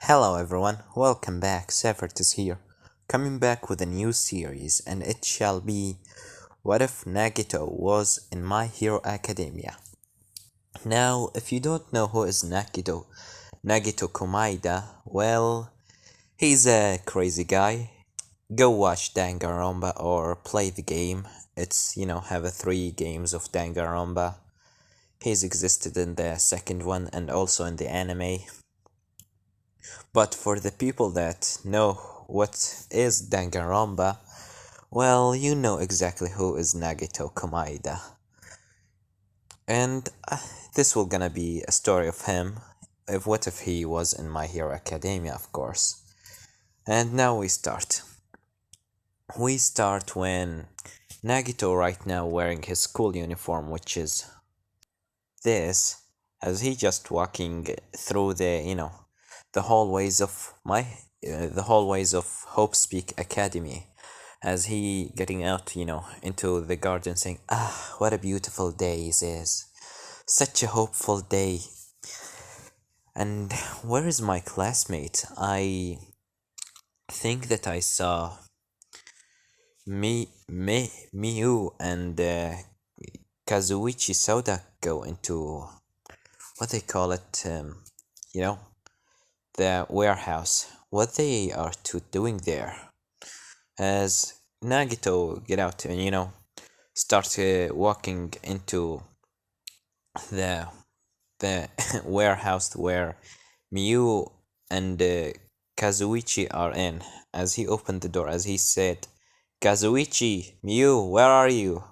Hello everyone, welcome back, Severt is here, coming back with a new series, and it shall be What If Nagito Was in My Hero Academia. Now, if you don't know who is Nagito Komaeda, well, he's a crazy guy. Go watch Danganronpa or play the game. Have a 3 games of Danganronpa. He's existed in the second one and also in the anime. But for the people that know what is Danganronpa, well, you know exactly who is Nagito Komaeda. And this will gonna be a story of him, of what if he was in My Hero Academia, of course. And now we start. We start when Nagito right now wearing his school uniform, which is this, as he just walking through the hallways of the hallways of Hope Speak Academy, as he getting out, into the garden saying, "Ah, what a beautiful day this is. Such a hopeful day." And where is my classmate? I think that I saw Miyu and Kazuichi Soda go into what they call it, you know, the warehouse. What they are doing there? As Nagito get out and start walking into the warehouse where Miyu and Kazuichi are in. As he opened the door, as he said, "Kazuichi, Miyu, where are you?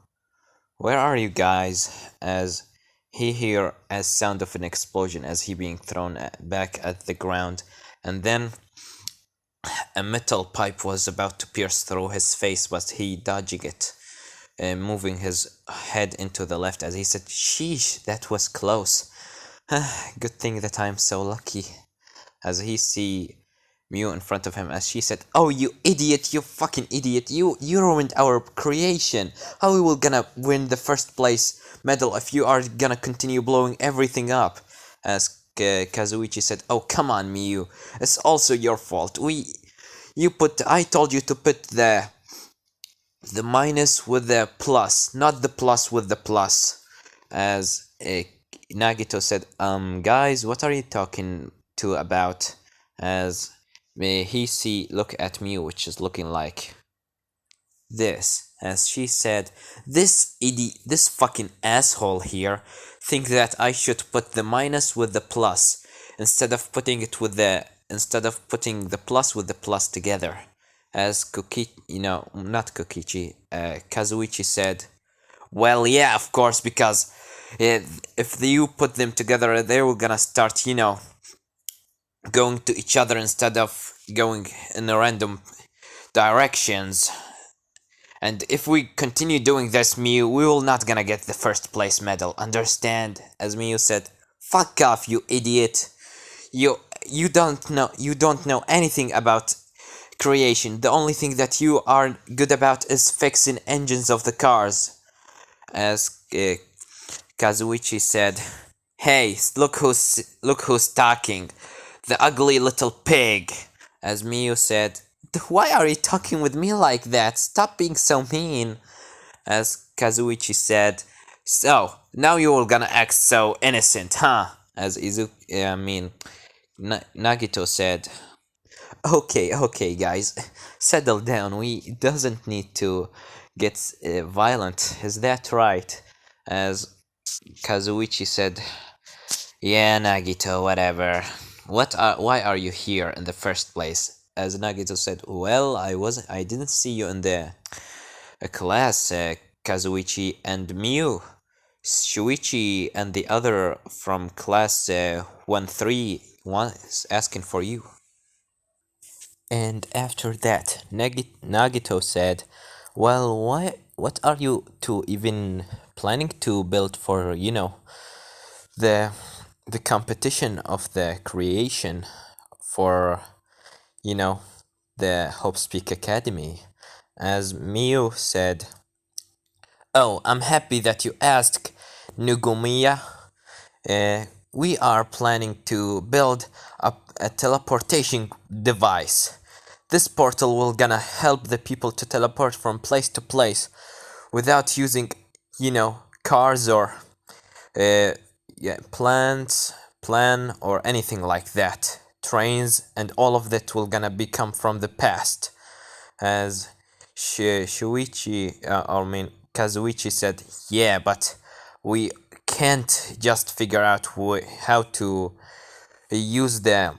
Where are you guys?" As he hear a sound of an explosion as he being thrown back at the ground, and then a metal pipe was about to pierce through his face, but he dodging it, moving his head into the left as he said, "Sheesh, that was close. Good thing that I'm so lucky." As he see Mew in front of him, as she said, "Oh, you idiot, you fucking idiot, you ruined our creation. How we will gonna win the first place medal if you are gonna continue blowing everything up?" As Kazuichi said, "Oh, come on, Mew, it's also your fault. I told you to put the minus with the plus, not the plus with the plus." As Nagito said, guys, what are you talking to about?" As he look at me, which is looking like this. As she said, this fucking asshole here think that I should put the minus with the plus instead of putting the plus with the plus together." As not Kokichi, Kazuichi said, "Well, yeah, of course, because if you put them together, they were gonna start, going to each other instead of going in a random directions. And if we continue doing this, Miu, we will not gonna get the first place medal, understand?" As Miu said, "Fuck off, you idiot. You don't know anything about creation. The only thing that you are good about is fixing engines of the cars." As Kazuichi said, "Hey, look who's talking. The ugly little pig." As Miyu said, "Why are you talking with me like that? Stop being so mean." As Kazuichi said, "So, now you're gonna act so innocent, huh?" As Nagito said, Okay, guys, settle down. We doesn't need to get violent. Is that right?" As Kazuichi said, "Yeah, Nagito, whatever. Why are you here in the first place?" As Nagito said, "Well, I didn't see you in the class, Kazuichi and Miu. Shuichi and the other from class 131 is asking for you." And after that, Nagito said, "Well, what are you two even planning to build for, the competition of the creation for, the Hope Speak Academy?" As Miu said, "Oh, I'm happy that you asked, Nugumiya. we are planning to build a teleportation device. This portal will gonna help the people to teleport from place to place without using, cars or uh, yeah, plan or anything like that. Trains and all of that will gonna become from the past. As Shuichi, Kazuichi said, yeah, but we can't just figure out how to use the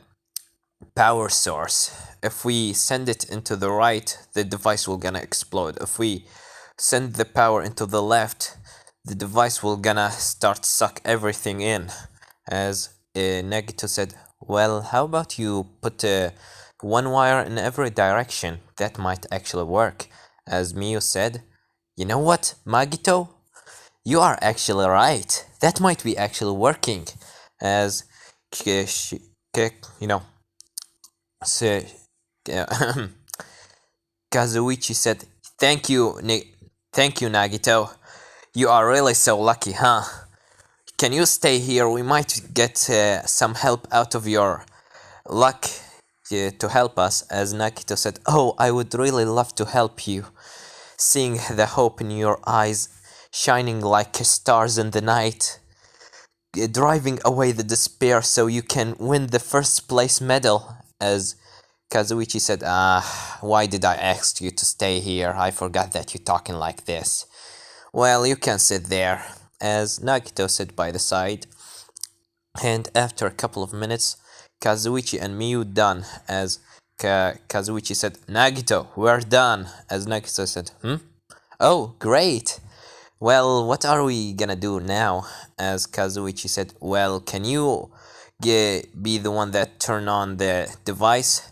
power source. If we send it into the right, the device will gonna explode. If we send the power into the left, the device will gonna start suck everything in. As Nagito said, well, how about you put one wire in every direction? That might actually work. As Miyu said, you know what, Magito? You are actually right. That might be actually working. As you know, so, Kazuichi said, thank you, Nagito. You are really so lucky, huh? Can you stay here? We might get some help out of your luck to help us. As Nagito said, oh, I would really love to help you. Seeing the hope in your eyes, shining like stars in the night, driving away the despair so you can win the first place medal. As Kazuichi said, why did I ask you to stay here? I forgot that you're talking like this. Well, you can sit there. As Nagito sat by the side, and after a couple of minutes, Kazuichi and Miyu done. As Kazuichi said, Nagito, we're done. As Nagito said, Oh, great. Well, what are we gonna do now? As Kazuichi said, well, can you be the one that turn on the device?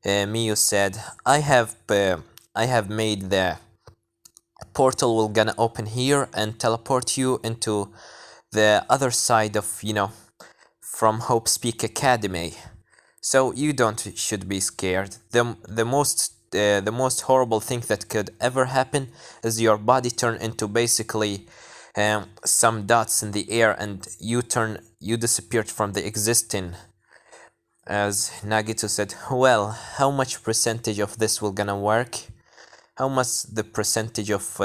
Miyu said, I have made the portal will gonna open here and teleport you into the other side of, from Hope Speak Academy. So you don't should be scared. The most horrible thing that could ever happen is your body turn into basically some dots in the air and you disappeared from the existing. As Nagito said, well, how much percentage of this will gonna work? How much the percentage of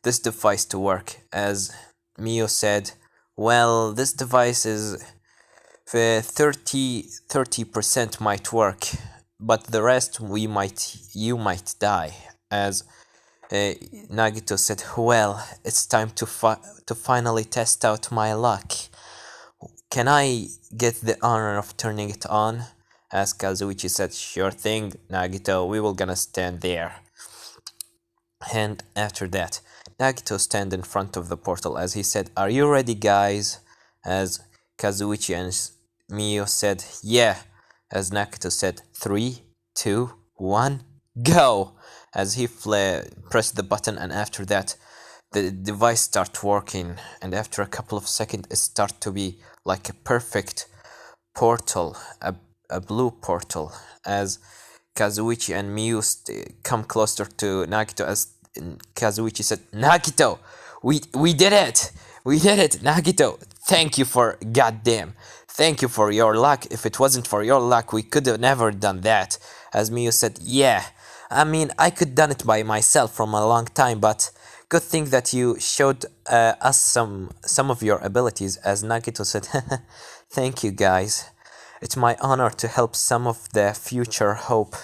this device to work? As Mio said, well, this device is 30% might work, but the rest you might die. As Nagito said, well, it's time to finally test out my luck. Can I get the honor of turning it on? As Kazuichi said, sure thing, Nagito, we will gonna stand there. And after that, Nagito stand in front of the portal as he said, are you ready, guys? As Kazuichi and Mio said, yeah. As Nagito said, 3, 2, 1, go! As he pressed the button, and after that, the device start working, and after a couple of seconds, it start to be like a perfect portal, a blue portal. As Kazuichi and Miyu come closer to Nagito, as Kazuichi said, Nagito, we did it! We did it, Nagito! Thank you for goddamn. Thank you for your luck. If it wasn't for your luck, we could have never done that. As Miyu said, yeah. I mean, I could done it by myself from a long time, but good thing that you showed us some of your abilities. As Nagito said, thank you guys. It's my honor to help some of the future hope.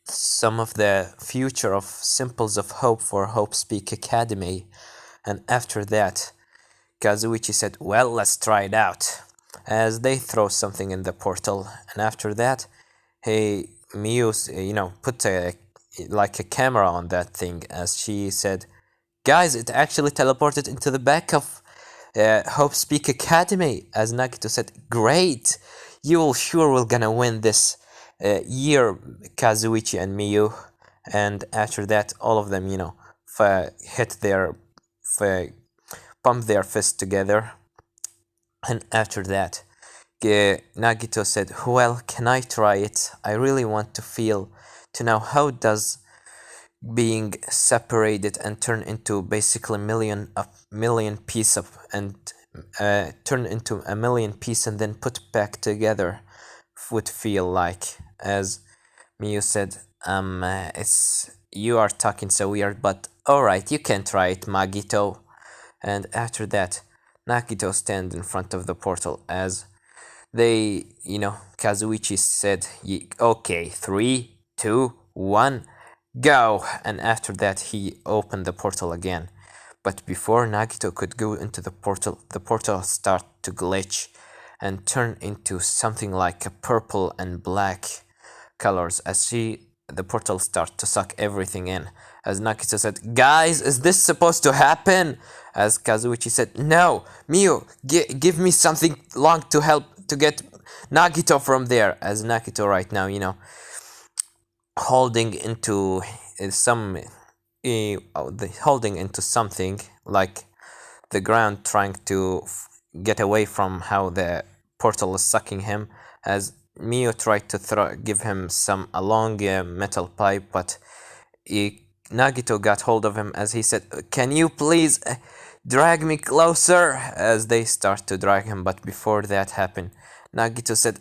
Some of the future of Simples of Hope for Hope Speak Academy. And after that, Kazuichi said, well, let's try it out. As they throw something in the portal. And after that, Miyu, put like a camera on that thing. As she said, guys, it actually teleported into the back of Hope Speak Academy. As Nagito said, great. You will sure will gonna win this year, Kazuichi and Miyu. And after that, all of them, pump their fists together. And after that, Nagito said, well, can I try it? I really want to know how does being separated and turn into basically million piece of and turn into a million pieces and then put back together would feel like. As Miyu said, it's you are talking so weird, but alright, you can try it, Magito. And after that, Nagito stand in front of the portal as Kazuichi said, okay, 3, 2, 1, go! And after that, he opened the portal again. But before Nagito could go into the portal started to glitch and turn into something like a purple and black colors as the portal started to suck everything in. As Nagito said, guys, is this supposed to happen? As Kazuichi said, no, Miyu, give me something long to help to get Nagito from there. As Nagito right now, holding into holding into something like the ground, trying to get away from how the portal is sucking him. As Miyu tried to give him a long metal pipe, but Nagito got hold of him as he said, can you please drag me closer? As they start to drag him, but before that happened, Nagito said,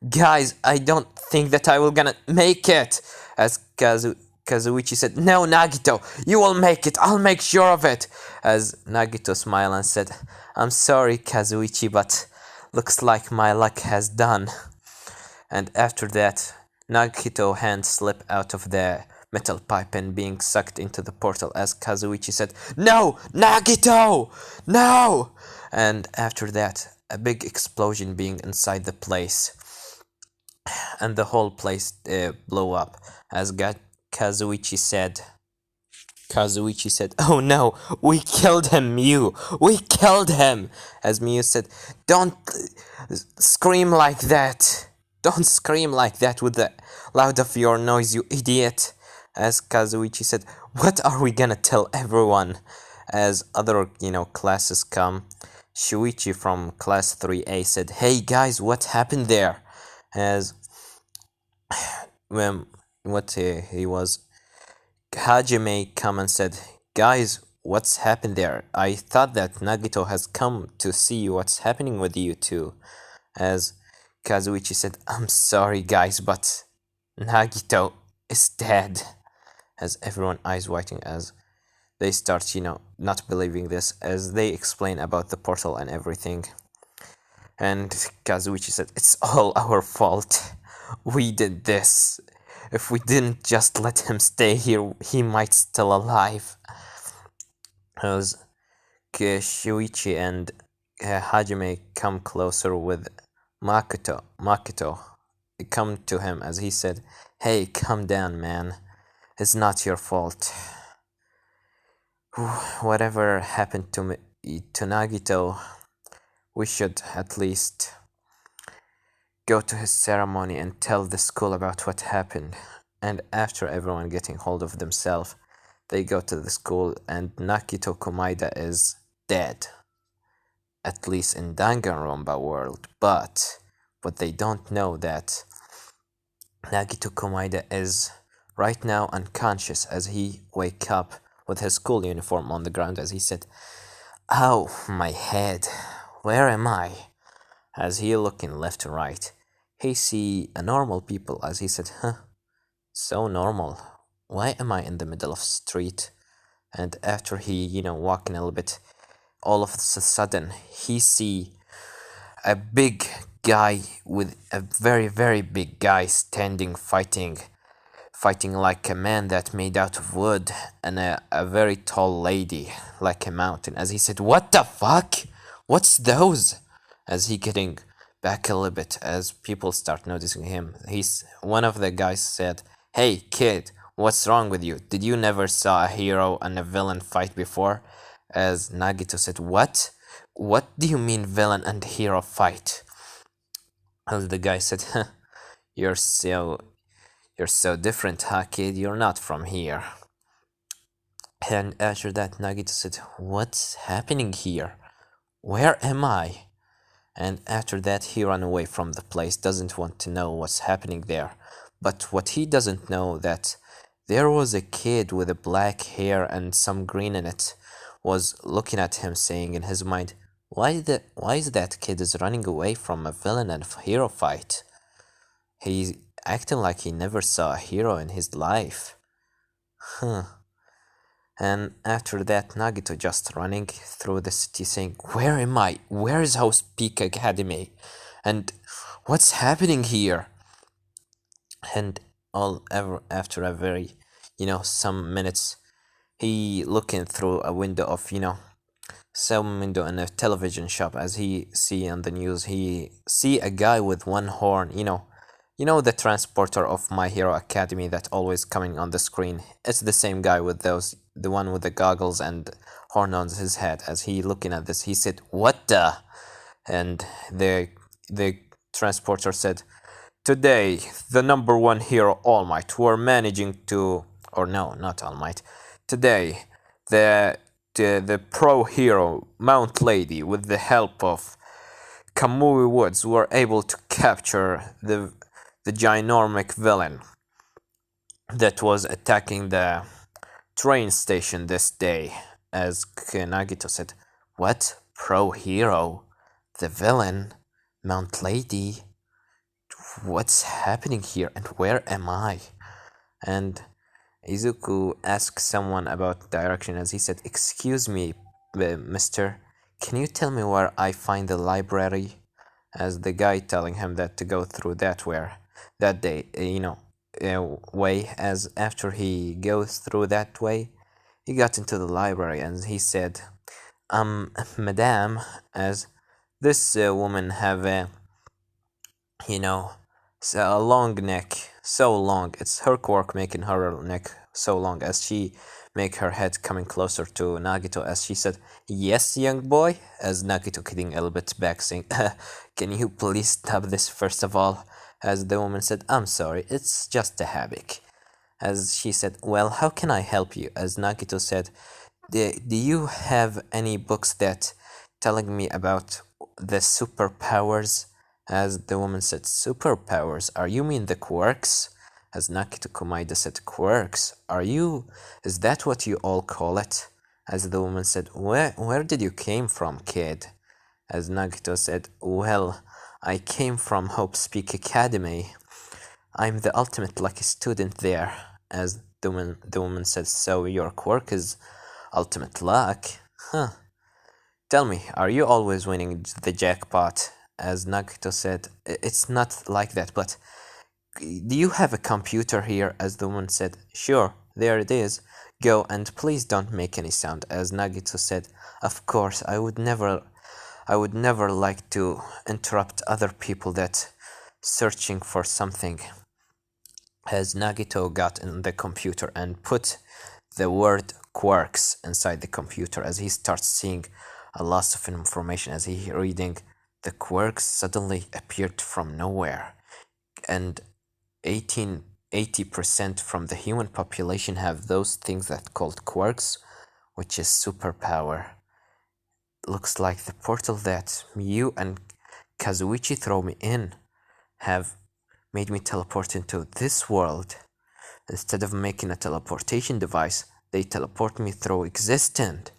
guys, I don't think that I will gonna make it. As Kazuichi said, no, Nagito, you will make it, I'll make sure of it. As Nagito smiled and said, I'm sorry, Kazuichi, but looks like my luck has done. And after that, Nagito's hand slipped out of the metal pipe and being sucked into the portal as Kazuichi said, no, Nagito, no! And after that, a big explosion being inside the place. And the whole place blew up as Kazuichi said, oh no, we killed him, Miyu, we killed him! As Miyu said, don't scream like that. Don't scream like that with the loud of your noise, you idiot. As Kazuichi said, what are we gonna tell everyone? As other, classes come, Shuichi from class 3A said, hey guys, what happened there? As he was, Hajime come and said, guys, what's happened there? I thought that Nagito has come to see what's happening with you two. As Kazuichi said, I'm sorry guys, but Nagito is dead. As everyone eyes whiting as they start, not believing this as they explain about the portal and everything. And Kazuichi said, it's all our fault. We did this. If we didn't just let him stay here, he might still alive. As Shuichi and Hajime come closer with Makoto come to him as he said, hey, calm down, man. It's not your fault. Whatever happened to Nagito, we should at least go to his ceremony and tell the school about what happened. And after everyone getting hold of themselves, they go to the school and Nagito Komaeda is dead. At least in Danganronpa world. But what they don't know that Nagito Komaeda is right now unconscious as he wake up with his school uniform on the ground as he said, ow, my head, where am I? As he looking left and right, he see a normal people as he said, so normal, why am I in the middle of street? And after he, walking a little bit, all of a sudden he see a big guy with a very, very big guy standing fighting like a man that made out of wood and a very tall lady like a mountain. As he said, what the fuck? What's those? As he getting back a little bit as people start noticing him. One of the guys said, hey kid, what's wrong with you? Did you never saw a hero and a villain fight before? As Nagito said, what? What do you mean villain and hero fight? As the guy said, you're so different, huh, kid? You're not from here. And after that, Nagito said, what's happening here? Where am I? And after that, he ran away from the place, doesn't want to know what's happening there. But what he doesn't know that there was a kid with a black hair and some green in it was looking at him saying in his mind, why is that kid is running away from a villain and a hero fight? He's acting like he never saw a hero in his life. Huh. And after that, Nagito just running through the city saying, "Where am I? Where is House Peak Academy? And what's happening here?" And all ever after a very, some minutes, he looking through a window of, some window in a television shop. As he see on the news, he see a guy with one horn, the transporter of My Hero Academy that always coming on the screen. It's the same guy with the one with the goggles and horn on his head. As he looking at this, he said, "What the?" And the transporter said, "Today, the number one hero, All Might, we're managing to, or no, not All Might. Today, the pro hero, Mount Lady, with the help of Kamui Woods, were able to capture the ginormic villain that was attacking the train station this day." As Nagito said, "What? Pro hero? The villain? Mount Lady? What's happening here and where am I?" And Izuku asked someone about direction as he said, "Excuse me, mister, can you tell me where I find the library?" As the guy telling him that to go through that day, way. As after he goes through that way, he got into the library and he said, Madame, as this woman have a, you know, a long neck, so long. It's her quirk making her neck so long as she make her head coming closer to Nagito as she said, "Yes, young boy," as Nagito kidding a little bit back saying, "Can you please stop this first of all?" As the woman said, "I'm sorry, it's just a habit." As she said, "Well, how can I help you?" As Nagito said, do you have any books that telling me about the superpowers?" As the woman said, "Superpowers? Are you mean the quirks?" As Nagito Komaida said, "Quirks? Is that what you all call it?" As the woman said, where did you came from, kid?" As Nagito said, "Well, I came from Hope's Peak Academy. I'm the ultimate lucky student there." As the woman said, "So your quirk is ultimate luck? Huh. Tell me, are you always winning the jackpot?" As Nagito said, "It's not like that, but do you have a computer here?" As the woman said, "Sure, there it is. Go and please don't make any sound." As Nagito said, "Of course, I would never like to interrupt other people that searching for something." As Nagito got in the computer and put the word quirks inside the computer, as he starts seeing a lot of information, as he reading, the quirks suddenly appeared from nowhere, and 80% from the human population have those things that called quirks, which is superpower. Looks like the portal that Miyu and Kazuichi throw me in have made me teleport into this world. Instead of making a teleportation device, they teleport me through existence."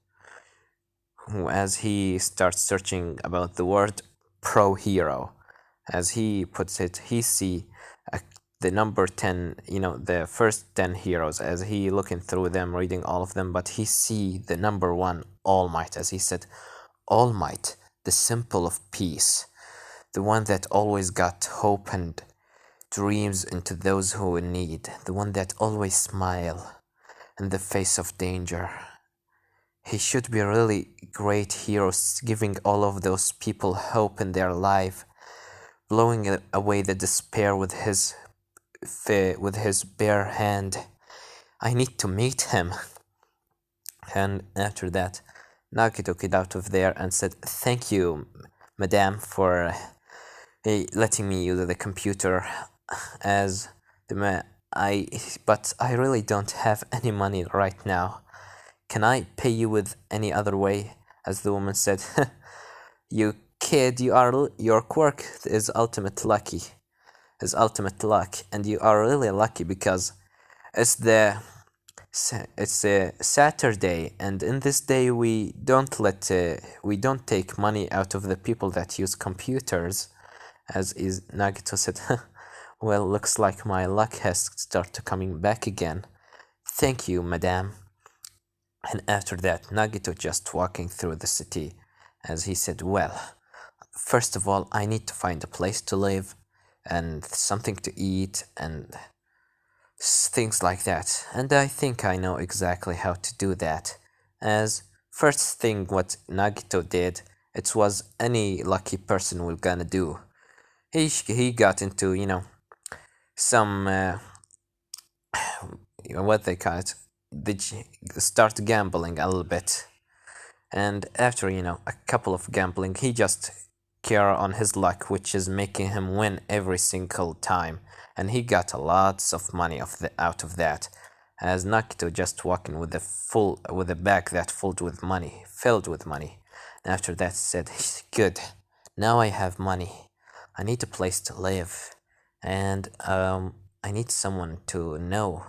As he starts searching about the word pro hero, as he puts it, he see the number 10, the first 10 heroes, as he looking through them, reading all of them, but he see the number one, All Might, as he said, "All Might, the symbol of peace, the one that always got hope and dreams into those who in need, the one that always smile in the face of danger. He should be really great hero, giving all of those people hope in their life, blowing away the despair with his bare hand. I need to meet him." And after that, Nagito got out of there and said, "Thank you, madame, for letting me use the computer. As but I really don't have any money right now. Can I pay you with any other way?" As the woman said, "You kid, your quirk is ultimate luck, and you are really lucky because it's It's a Saturday, and in this day we don't take money out of the people that use computers, as is Nagito said. Well, looks like my luck has started coming back again. Thank you, madame. And after that, Nagito just walking through the city, as he said, well, first of all, I need to find a place to live and something to eat and things like that. And I think I know exactly how to do that. As first thing what Nagito did, it was any lucky person we're gonna do. He got into, some what they call it, start gambling a little bit. And after, a couple of gambling, he just care on his luck, which is making him win every single time. And he got lots of money out of that. As Nakito just walking with a bag that filled with money. And after that said, good, now I have money. I need a place to live. And I need someone to know.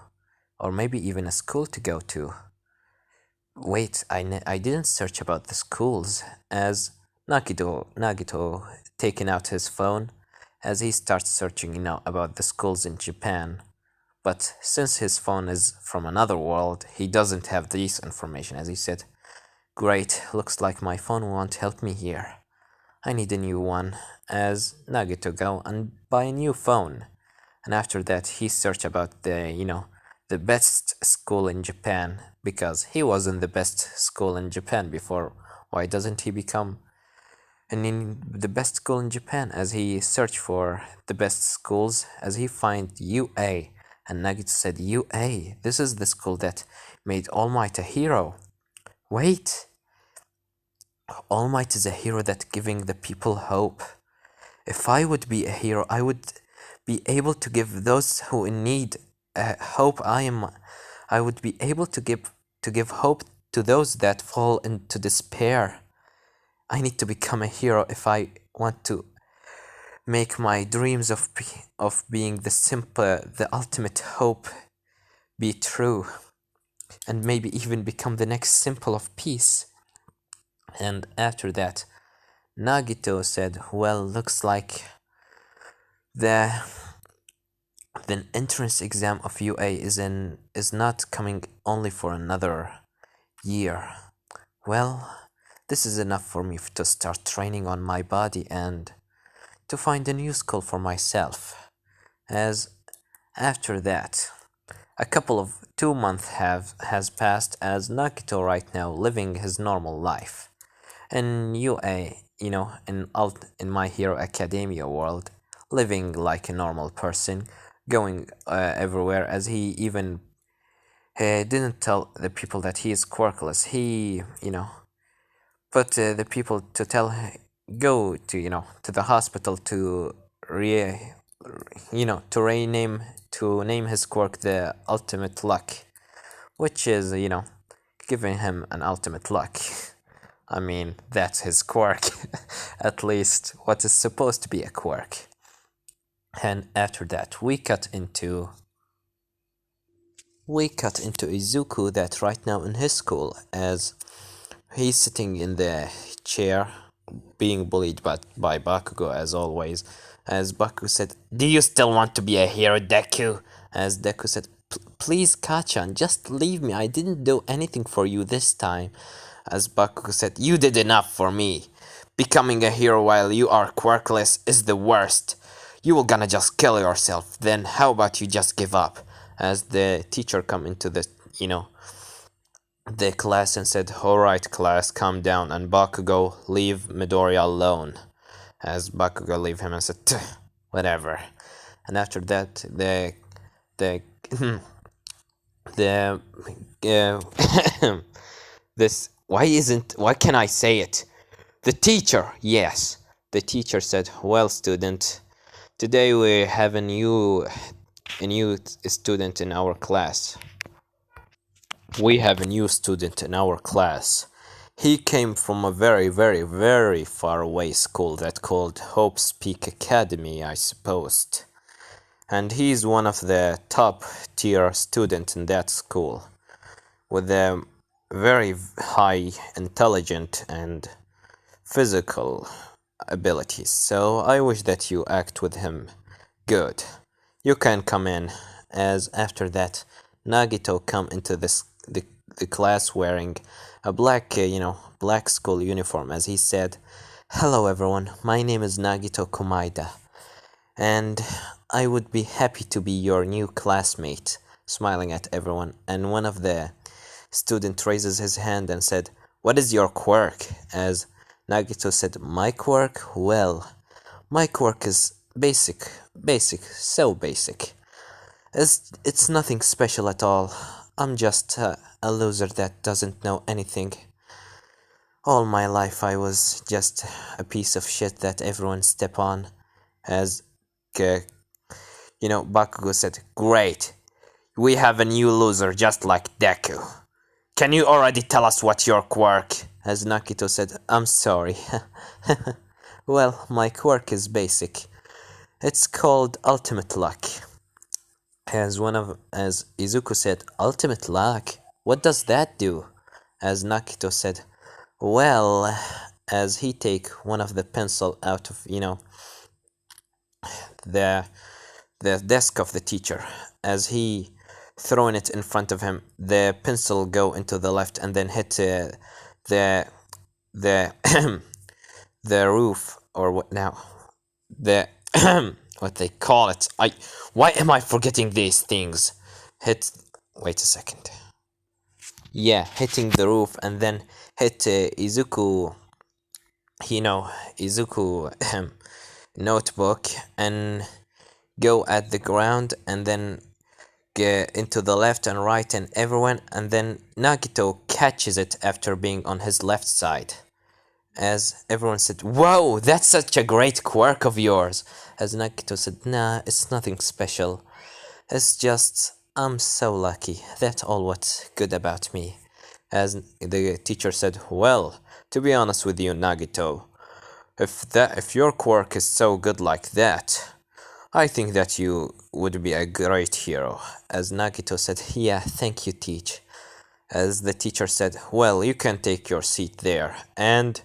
Or maybe even a school to go to. Wait, I didn't search about the schools, as Nagito taking out his phone as he starts searching about the schools in Japan. But since his phone is from another world, he doesn't have this information, as he said. Great, looks like my phone won't help me here. I need a new one, as Nagito go and buy a new phone. And after that, he searched about the best school in Japan, because he was in the best school in Japan before. Why doesn't he become in the best school in Japan? As he searched for the best schools, as he find UA, and Nagito said, UA, this is the school that made All Might a hero. Wait, All Might is a hero that giving the people hope. If I would be a hero, I would be able to give those who in need hope. I would be able to give hope to those that fall into despair. I need to become a hero if I want to make my dreams of being the ultimate hope be true, and maybe even become the next symbol of peace. And after that, Nagito said, well, looks like the entrance exam of UA is not coming only for another year. Well, this is enough for me to start training on my body and to find a new school for myself. As after that, a couple of 2 months has passed, as Nakito right now living his normal life. And UA, in My Hero Academia world, living like a normal person, going everywhere, as he even didn't tell the people that he is quirkless. He, put the people to go to the hospital to name his quirk the ultimate luck, which is giving him an ultimate luck. I mean, that's his quirk. At least what is supposed to be a quirk. And after that, we cut into Izuku, that right now in his school, as he's sitting in the chair being bullied by Bakugo, as always. As Bakugo said, do you still want to be a hero, Deku? As Deku said, please, Kachan, just leave me. I didn't do anything for you this time. As Bakugo said, you did enough for me. Becoming a hero while you are quirkless is the worst. You will gonna just kill yourself. Then how about you just give up? As the teacher come into the class and said, alright class, calm down, and Bakugo, leave Midoriya alone. As Bakugo leave him and said, whatever. And after that, the this, why can I say it? The teacher, yes. The teacher said, well, student, today we have a new student in our class. We have a new student in our class. He came from a very, very, very far away school that called Hope's Peak Academy, I supposed. And he's one of the top tier students in that school. with a very high intelligent and physical abilities. So I wish that you act with him good. You can come in. As after that, Nagito come into the class wearing a black, black school uniform. As he said, "Hello everyone, my name is Nagito Komaida, and I would be happy to be your new classmate." Smiling at everyone, and one of the student raises his hand and said, "What is your quirk?" As Nagito said, "My quirk? Well, my quirk is basic, so basic. It's nothing special at all. I'm just a loser that doesn't know anything. All my life I was just a piece of shit that everyone step on." As Bakugo said, "Great, we have a new loser just like Deku. Can you already tell us what's your quirk?" As Nakito said, "I'm sorry." "Well, my quirk is basic. It's called Ultimate Luck." As Izuku said, "Ultimate Luck? What does that do?" As Nakito said, "Well," as he take one of the pencil out of, the desk of the teacher. As he throwing it in front of him, the pencil go into the left and then hit the the the roof, or what now? The what they call it? Why am I forgetting these things? Hit. Wait a second. Yeah, hitting the roof and then hit Izuku. Izuku notebook, and go at the ground and then get into the left and right and everyone, and then Nagito catches it after being on his left side. As everyone said, "Whoa, that's such a great quirk of yours." As Nagito said, "Nah, it's nothing special. It's just I'm so lucky. That's all what's good about me." As the teacher said, "Well, to be honest with you, Nagito, if your quirk is so good like that, I think that you would be a great hero." As Nagito said, "Yeah, thank you, teach." As the teacher said, "Well, you can take your seat there, and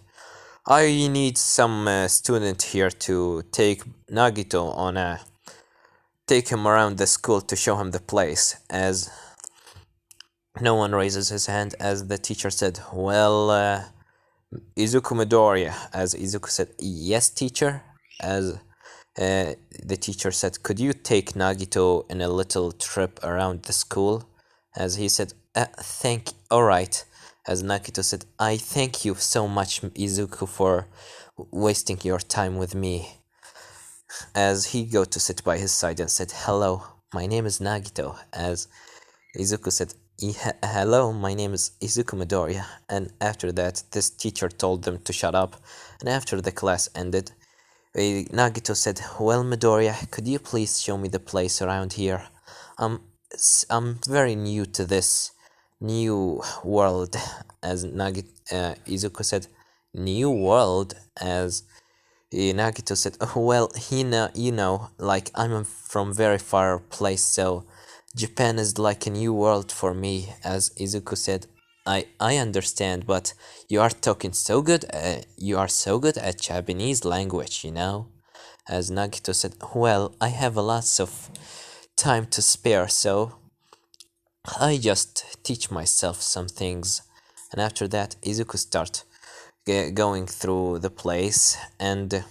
I need some student here to take Nagito on take him around the school to show him the place." As no one raises his hand, as the teacher said, "Well, Izuku Midoriya." As Izuku said, "Yes, teacher." As the teacher said, "Could you take Nagito in a little trip around the school?" As he said, alright." As Nagito said, "I thank you so much, Izuku, for wasting your time with me." As he go to sit by his side and said, "Hello, my name is Nagito." As Izuku said, "Hello, my name is Izuku Midoriya." And after that, this teacher told them to shut up. And after the class ended, Nagito said, "Well, Midoriya, could you please show me the place around here? I'm very new to this new world." As Izuku said, "New world?" As Nagito said, "Oh, well, like I'm from very far place, so Japan is like a new world for me." As Izuku said, I understand, but you are talking so good, you are so good at Japanese language. As Nagito said, "Well, I have a lots of time to spare, so I just teach myself some things." And after that, Izuku start going through the place, and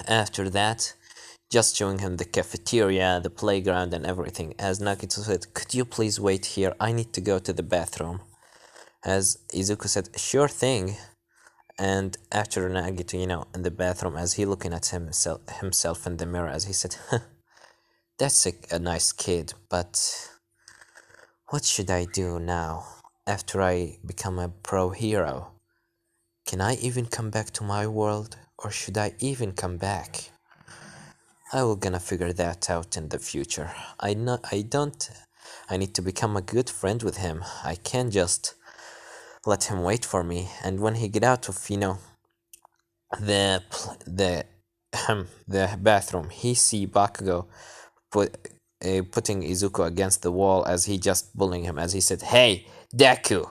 after that, just showing him the cafeteria, the playground, and everything. As Nagito said, "Could you please wait here? I need to go to the bathroom." As Izuku said, "Sure thing." And after Nagito, in the bathroom, as he looking at himself in the mirror, as he said, "That's a nice kid, but what should I do now after I become a pro hero? Can I even come back to my world, or should I even come back? I will gonna figure that out in the future. I don't. I need to become a good friend with him. I can't just let him wait for me. And when he get out of, the the bathroom, he see Bakugo put putting Izuku against the wall as he just bullying him, as he said, "Hey, Deku,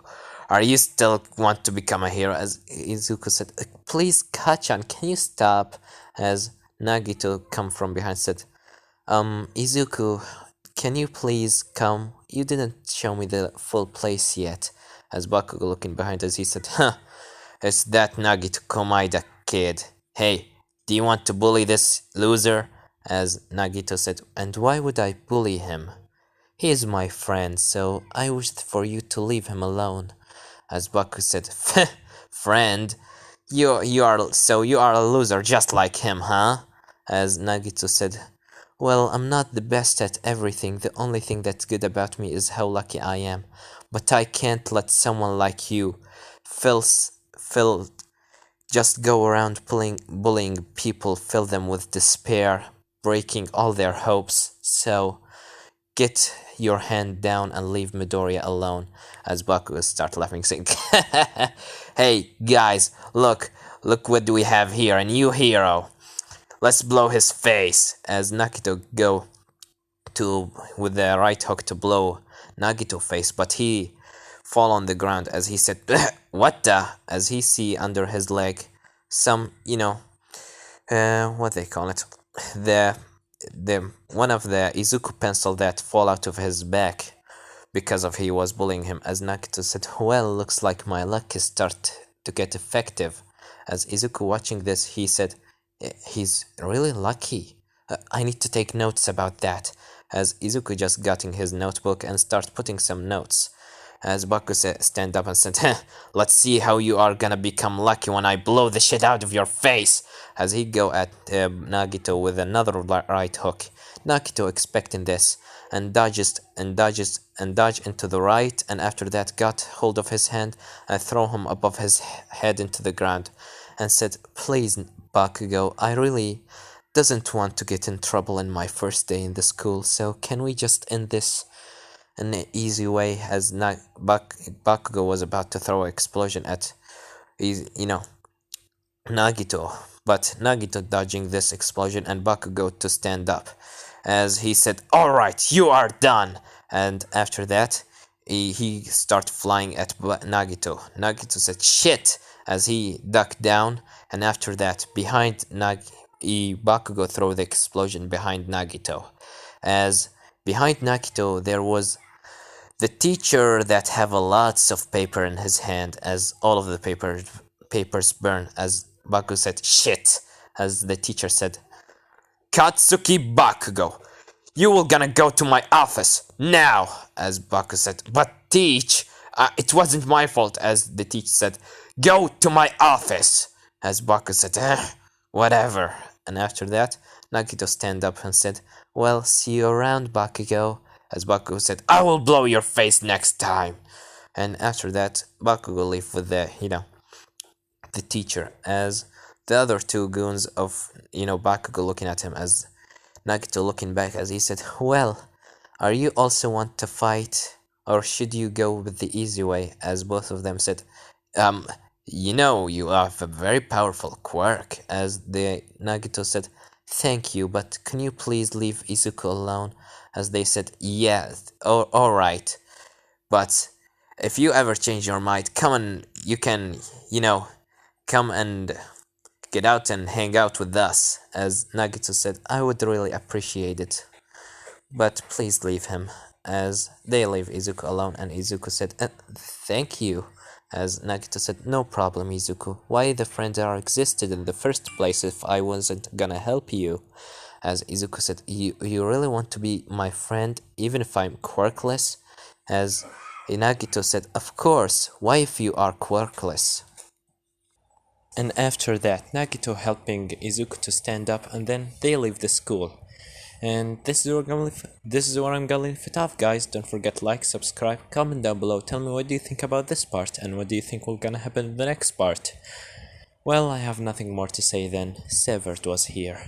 are you still want to become a hero?" As Izuku said, "Please, Kachan, can you stop?" As Nagito come from behind said, Izuku, can you please come? You didn't show me the full place yet." As Bakugo looking behind us, he said, "Huh, it's that Nagito Komaida kid. Hey, do you want to bully this loser?" As Nagito said, "And why would I bully him? He is my friend, so I wished for you to leave him alone." As Baku said, "Friend? You are a loser just like him, huh?" As Nagito said, "Well, I'm not the best at everything. The only thing that's good about me is how lucky I am. But I can't let someone like you, Phil, Phil, just go around bullying people, fill them with despair, breaking all their hopes. So get your hand down and leave Midoriya alone." As Baku start laughing, saying, "Hey guys, look what we have here, a new hero. Let's blow his face." As Nagito go to with the right hook to blow Nagito face, but he fall on the ground as he said, "What the?" As he see under his leg some, what they call it, the one of the Izuku pencil that fall out of his back because of he was bullying him. As Nagito said, "Well, looks like my luck is start to get effective." As Izuku watching this, he said, He's really lucky. I need to take notes about that." As Izuku just got in his notebook and start putting some notes. As Baku stand up and said, "Let's see how you are gonna become lucky when I blow the shit out of your face." As he go at Nagito with another right hook. Nagito expecting this and dodges and dodge into the right, and after that got hold of his hand and throw him above his head into the ground and said, "Please, Bakugo, I really doesn't want to get in trouble in my first day in the school, so can we just end this in an easy way?" As Bakugo was about to throw an explosion at, Nagito, but Nagito dodging this explosion and Bakugo to stand up. As he said, "Alright, you are done!" And after that, he started flying at Nagito. Nagito said, "Shit!" As he ducked down, and after that, behind Bakugo throw the explosion behind Nagito. As behind Nagito, there was the teacher that have a lots of paper in his hand, as all of the papers burn. As Baku said, "Shit!" As the teacher said, "Katsuki Bakugo, you will gonna go to my office now." As Baku said, "But teach, it wasn't my fault." As the teacher said, "Go to my office." As Baku said, "Whatever." And after that, Nagito stand up and said, "Well, see you around, Bakugo." As Bakugo said, "I will blow your face next time." And after that, Bakugo leave with the teacher, as the other two goons of, Bakugo looking at him, as Nagito looking back as he said, "Well, are you also want to fight, or should you go with the easy way?" As both of them said, you have a very powerful quirk." As the Nagito said, "Thank you, but can you please leave Izuku alone?" As they said, "Yeah, alright, but if you ever change your mind, come on, you can, come and get out and hang out with us." As Nagito said, "I would really appreciate it, but please leave him." As they leave Izuku alone, and Izuku said, "Thank you." As Nagito said, "No problem, Izuku. Why the friends are existed in the first place if I wasn't gonna help you?" As Izuku said, you really want to be my friend even if I'm quirkless?" As Nagito said, "Of course, why if you are quirkless?" And after that, Nagito helping Izuku to stand up, and then they leave the school. And this is where I'm gonna leave it off, guys. Don't forget to like, subscribe, comment down below. Tell me what do you think about this part, and what do you think will gonna happen in the next part. Well, I have nothing more to say than Severt was here.